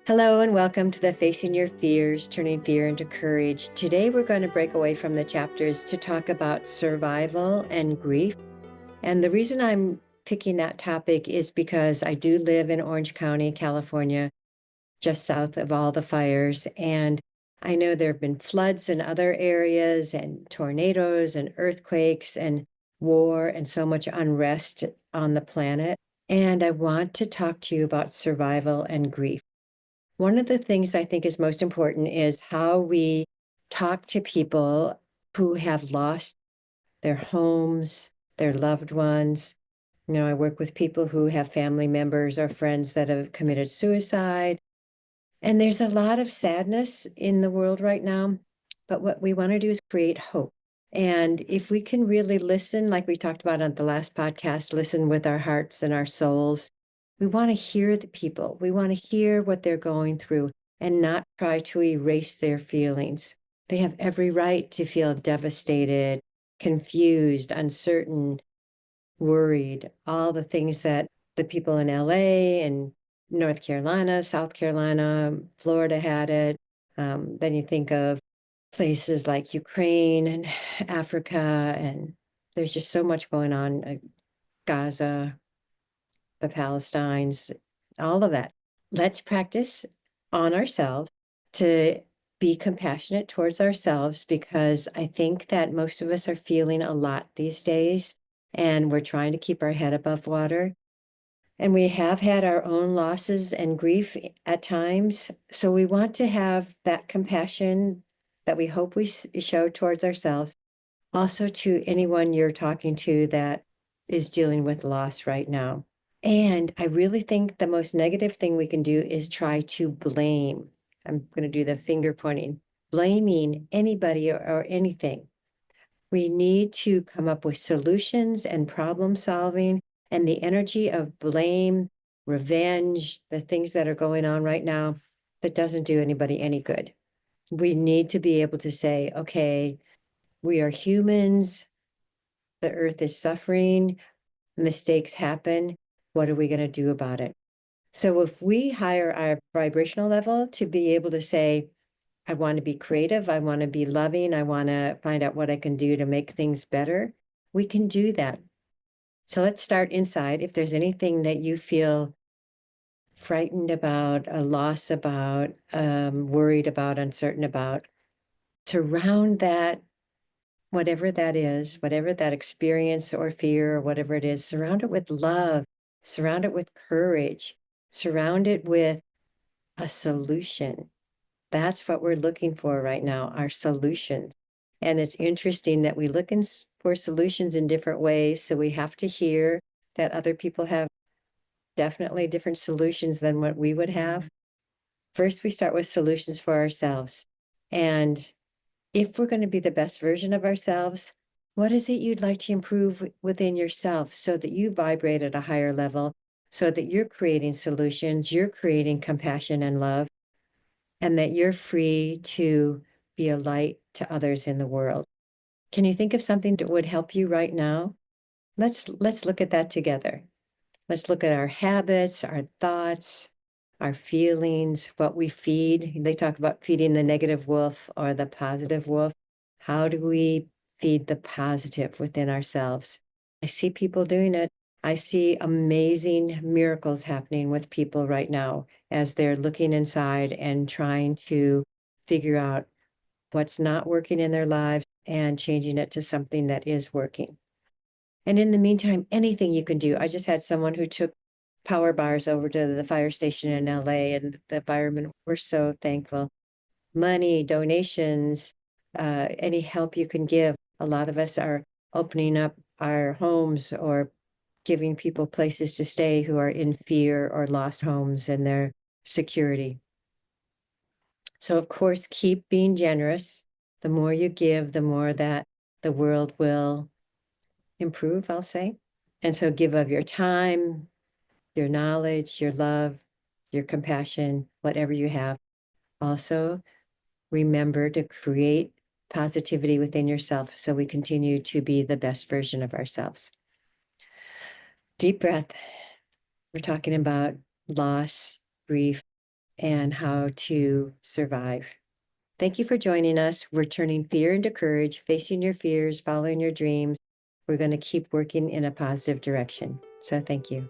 Hello and welcome to the Facing Your Fears, Turning Fear into Courage. Today we're going to break away from the chapters to talk about survival and grief. And the reason I'm picking that topic is because I do live in Orange County, California, just south of all the fires. And I know there have been floods in other areas and tornadoes and earthquakes and war and so much unrest on the planet. And I want to talk to you about survival and grief. One of the things I think is most important is how we talk to people who have lost their homes, their loved ones. I work with people who have family members or friends that have committed suicide. And there's a lot of sadness in the world right now. But what we want to do is create hope. And if we can really listen, like we talked about on the last podcast, listen with our hearts and our souls, we want to hear the people. We want to hear what they're going through and not try to erase their feelings. They have every right to feel devastated, confused, uncertain, worried, all the things that the people in LA and North Carolina, South Carolina, Florida had it. Then you think of places like Ukraine and Africa, and there's just so much going on. Gaza, the Palestines, all of that. Let's practice on ourselves to be compassionate towards ourselves, because I think that most of us are feeling a lot these days, and we're trying to keep our head above water. And we have had our own losses and grief at times. So we want to have that compassion that we hope we show towards ourselves, also to anyone you're talking to that is dealing with loss right now. And I really think the most negative thing we can do is try to blame. I'm going to do the finger pointing, blaming anybody or anything. We need to come up with solutions and problem solving, and the energy of blame, revenge, the things that are going on right now, that doesn't do anybody any good. We need to be able to say, okay, we are humans. The earth is suffering. Mistakes happen. What are we going to do about it? So if we hire our vibrational level to be able to say, I want to be creative, I want to be loving, I want to find out what I can do to make things better, we can do that. So let's start inside. If there's anything that you feel frightened about, a loss about, worried about, uncertain about, surround that, whatever that is, whatever that experience or fear or whatever it is, surround it with love, surround it with courage, surround it with a solution. That's what we're looking for right now, our solutions. And it's interesting that we look for solutions in different ways. So we have to hear that other people have definitely different solutions than what we would have. First, we start with solutions for ourselves. And if we're going to be the best version of ourselves, what is it you'd like to improve within yourself so that you vibrate at a higher level, so that you're creating solutions, you're creating compassion and love, and that you're free to be a light to others in the world? Can you think of something that would help you right now? Let's look at that together. Let's look at our habits, our thoughts, our feelings, what we feed. They talk about feeding the negative wolf or the positive wolf. How do we feed the positive within ourselves? I see people doing it. I see amazing miracles happening with people right now as they're looking inside and trying to figure out what's not working in their lives and changing it to something that is working. And in the meantime, anything you can do. I just had someone who took power bars over to the fire station in LA, and the firemen were so thankful. Money, donations, any help you can give. A lot of us are opening up our homes or giving people places to stay who are in fear or lost homes and their security. So, of course, keep being generous. The more you give, the more that the world will improve, I'll say. And so give of your time, your knowledge, your love, your compassion, whatever you have. Also, remember to create positivity within yourself so we continue to be the best version of ourselves. Deep breath. We're talking about loss, grief, and how to survive. Thank you for joining us. We're turning fear into courage, facing your fears, following your dreams. We're going to keep working in a positive direction. So thank you.